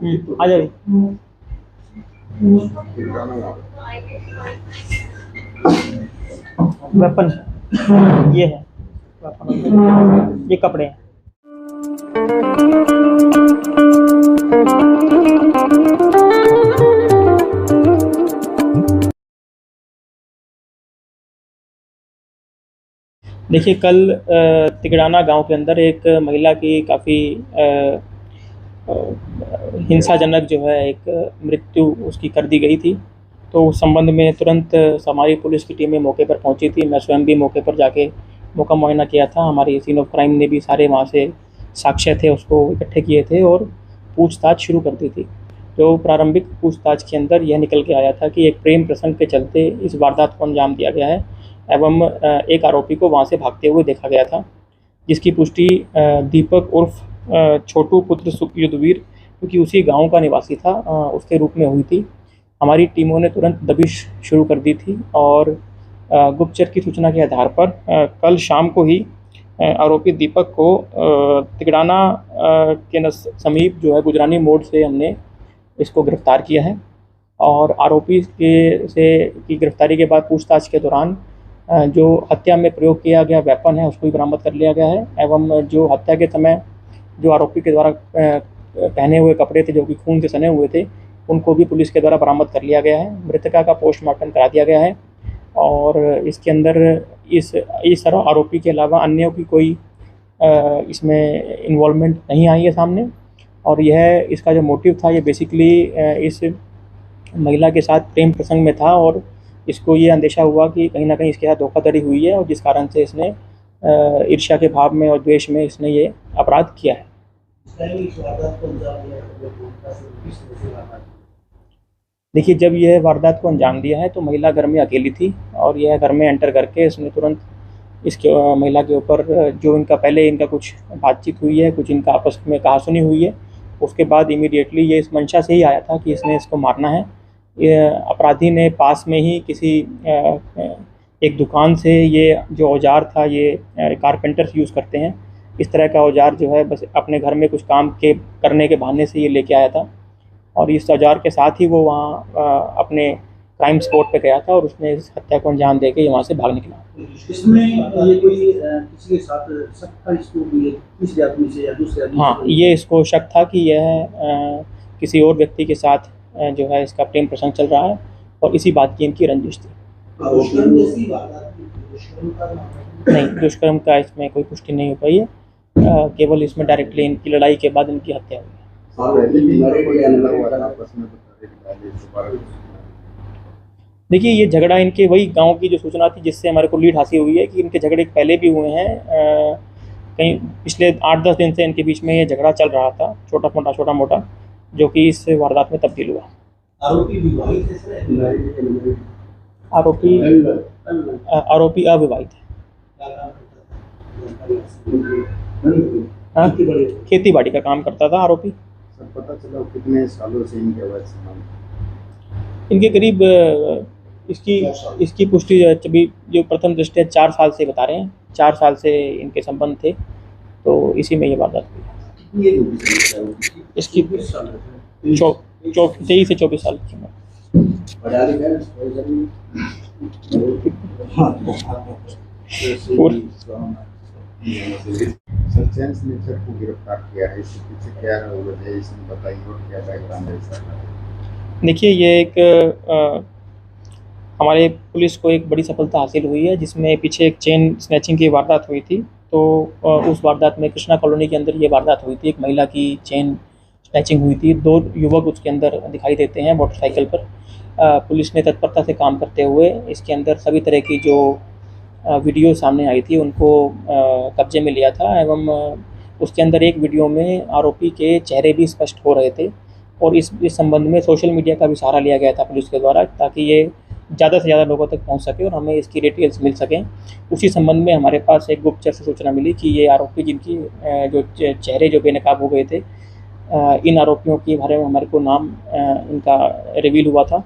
आ जाओ। वेपन ये है, वेपन ये कपड़े हैं। देखिए कल तिगड़ाना गांव के अंदर एक महिला की काफ़ी हिंसाजनक जो है एक मृत्यु उसकी कर दी गई थी। तो उस संबंध में तुरंत हमारी पुलिस की टीमें मौके पर पहुंची थी। मैं स्वयं भी मौके पर जाके मौका मुआयना किया था। हमारी सीन ऑफ क्राइम ने भी सारे वहाँ से साक्ष्य थे उसको इकट्ठे किए थे और पूछताछ शुरू कर दी थी। जो प्रारंभिक पूछताछ के अंदर यह निकल के आया था कि एक प्रेम प्रसंग के चलते इस वारदात को अंजाम दिया गया है एवं एक आरोपी को वहाँ से भागते हुए देखा गया था, जिसकी पुष्टि दीपक उर्फ छोटू पुत्र युद्धवीर, क्योंकि उसी गांव का निवासी था, उसके रूप में हुई थी। हमारी टीमों ने तुरंत दबिश शुरू कर दी थी और गुप्तचर की सूचना के आधार पर कल शाम को ही आरोपी दीपक को तिगड़ाना के समीप जो है गुजरानी मोड़ से हमने इसको गिरफ्तार किया है। और आरोपी की गिरफ्तारी के बाद पूछताछ के दौरान जो हत्या में प्रयोग किया गया वेपन है उसको भी बरामद कर लिया गया है एवं जो हत्या के समय जो आरोपी के द्वारा पहने हुए कपड़े थे जो कि खून से सने हुए थे उनको भी पुलिस के द्वारा बरामद कर लिया गया है। मृतका का पोस्टमार्टम करा दिया गया है और इसके अंदर इस तरह आरोपी के अलावा अन्यों की कोई इसमें इन्वॉल्वमेंट नहीं आई है सामने। और यह इसका जो मोटिव था ये बेसिकली इस महिला के साथ प्रेम प्रसंग में था और इसको ये अंदेशा हुआ कि कहीं ना कहीं इसके साथ धोखाधड़ी हुई है और जिस कारण से इसने ईर्ष्या के भाव में और द्वेष में इसने ये अपराध किया है। देखिए जब यह वारदात को अंजाम दिया है तो महिला घर में अकेली थी और यह घर में एंटर करके इसने तुरंत इसके महिला के ऊपर जो इनका पहले इनका कुछ बातचीत हुई है, कुछ इनका आपस में कहासुनी हुई है, उसके बाद इमीडिएटली ये इस मंशा से ही आया था कि इसने इसको मारना है। अपराधी ने पास में ही किसी एक दुकान से ये जो औजार था ये कारपेंटर्स यूज़ करते हैं, इस तरह का औजार जो है बस अपने घर में कुछ काम के करने के बहाने से ये लेके आया था और इस औजार के साथ ही वो वहाँ अपने क्राइम स्पॉट पे गया था और उसने इस हत्या को अंजाम दे के वहाँ से भाग निकला। इसमें ये कोई किसी के साथ शक था इसको किसी आदमी से या दूसरे आदमी से? हाँ, ये इसको शक था कि यह किसी और व्यक्ति के साथ जो है इसका प्रेम प्रसंग चल रहा है और इसी बात की इनकी रंजिश थी। नहीं, दुष्कर्म का इसमें कोई पुष्टि नहीं हो पाई है, केवल इसमें डायरेक्टली इनकी लड़ाई के बाद इनकी हत्या हुई है। देखिए ये झगड़ा इनके वही गांव की जो सूचना थी जिससे हमारे को लीड हासिल हुई है कि इनके झगड़े पहले भी हुए हैं। कहीं पिछले 8-10 दिन से इनके बीच में ये झगड़ा चल रहा था, छोटा मोटा जो कि इस वारदात में तब्दील हुआ। आरोपी अविवाहित है। हाँ, खेती बाड़ी का काम करता था आरोपी। सर पता चला कितने सालों से इनके इनके करीब इसकी पुष्टि जो प्रथम दृष्टया 4 साल से बता रहे हैं, 4 साल से इनके संबंध थे, तो इसी में ये वारदात हुई। इसकी 23 से 24 साल की उम्र। को गिरफ्तार किया है, इसके पीछे क्या वजह है इसमें बताइए और क्या बैकग्राउंड है इसका? देखिए ये एक हमारे पुलिस को एक बड़ी सफलता हासिल हुई है जिसमें पीछे एक चेन स्नैचिंग की वारदात हुई थी। तो उस वारदात में कृष्णा कॉलोनी के अंदर ये वारदात हुई थी, एक महिला की चेन स्नैचिंग हुई थी। 2 युवक उसके अंदर दिखाई देते हैं मोटरसाइकिल पर। पुलिस ने तत्परता से काम करते हुए इसके अंदर सभी तरह की जो वीडियो सामने आई थी उनको कब्जे में लिया था एवं उसके अंदर एक वीडियो में आरोपी के चेहरे भी स्पष्ट हो रहे थे और इस संबंध में सोशल मीडिया का भी सहारा लिया गया था पुलिस के द्वारा ताकि ये ज़्यादा से ज़्यादा लोगों तक पहुंच सके और हमें इसकी डिटेल्स मिल सकें। उसी संबंध में हमारे पास एक गुप्तचर से सूचना मिली कि ये आरोपी जिनकी जो चेहरे जो बेनकाब हो गए थे, इन आरोपियों के बारे में हमारे को नाम इनका रिवील हुआ था।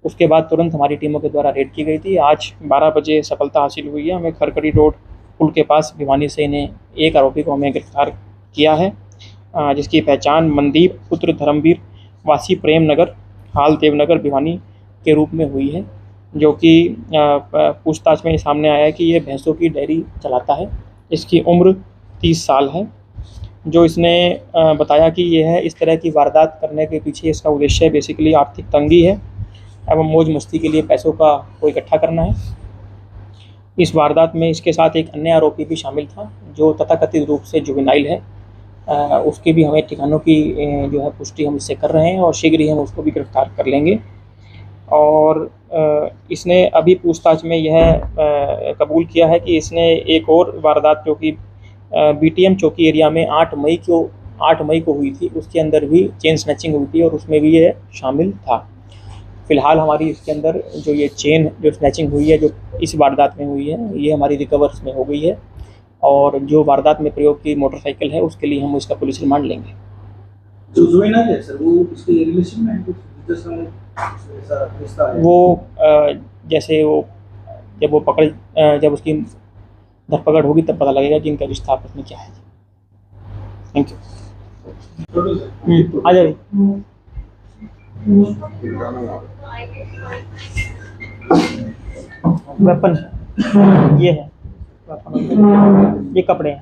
उसके बाद तुरंत हमारी टीमों के द्वारा रेड की गई थी। आज 12 बजे सफलता हासिल हुई है। हमें खरकड़ी रोड पुल के पास भिवानी से इन्हें एक आरोपी को हमें गिरफ्तार किया है, जिसकी पहचान मनदीप पुत्र धर्मवीर वासी प्रेम नगर, हाल देवनगर, भिवानी के रूप में हुई है, जो कि पूछताछ में सामने आया है कि ये भैंसों की डेयरी चलाता है। इसकी उम्र 30 साल है। जो इसने बताया कि ये है इस तरह की वारदात करने के पीछे इसका उद्देश्य बेसिकली आर्थिक तंगी है एवं मौज मस्ती के लिए पैसों का को इकट्ठा करना है। इस वारदात में इसके साथ एक अन्य आरोपी भी शामिल था, जो तथाकथित रूप से जुवेनाइल है। उसके भी हमें ठिकानों की जो है पुष्टि हम इससे कर रहे हैं और शीघ्र ही हम उसको भी गिरफ्तार कर लेंगे। और इसने अभी पूछताछ में यह कबूल किया है कि इसने एक और वारदात जो कि बीटीएम चौकी एरिया में 8 मई को हुई थी, उसके अंदर भी चेन स्नैचिंग हुई थी और उसमें भी ये शामिल था। फ़िलहाल हमारी इसके अंदर जो ये चेन जो स्नैचिंग हुई है, जो इस वारदात में हुई है, ये हमारी रिकवर्स में हो गई है और जो वारदात में प्रयोग की मोटरसाइकिल है उसके लिए हम इसका पुलिस रिमांड लेंगे। जो जुवेनाइल है सर, वो इसके रिलेशन में है कुछ ऐसा रिश्ता है? वो जैसे वो जब उसकी धरपकड़ होगी तब पता लगेगा कि इनका रिश्ता आपस में क्या है। Thank you. आ जाइए। वेपन ये है, वेपन ये कपड़े हैं।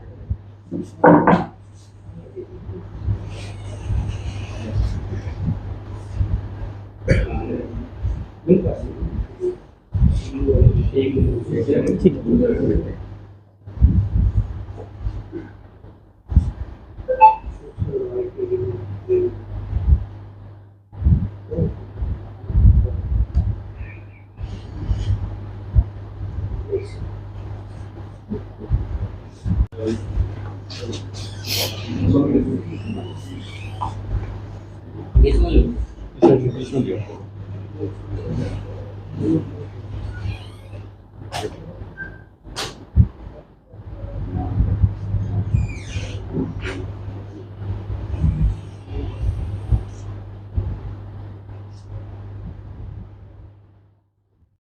ठीक है। Yes,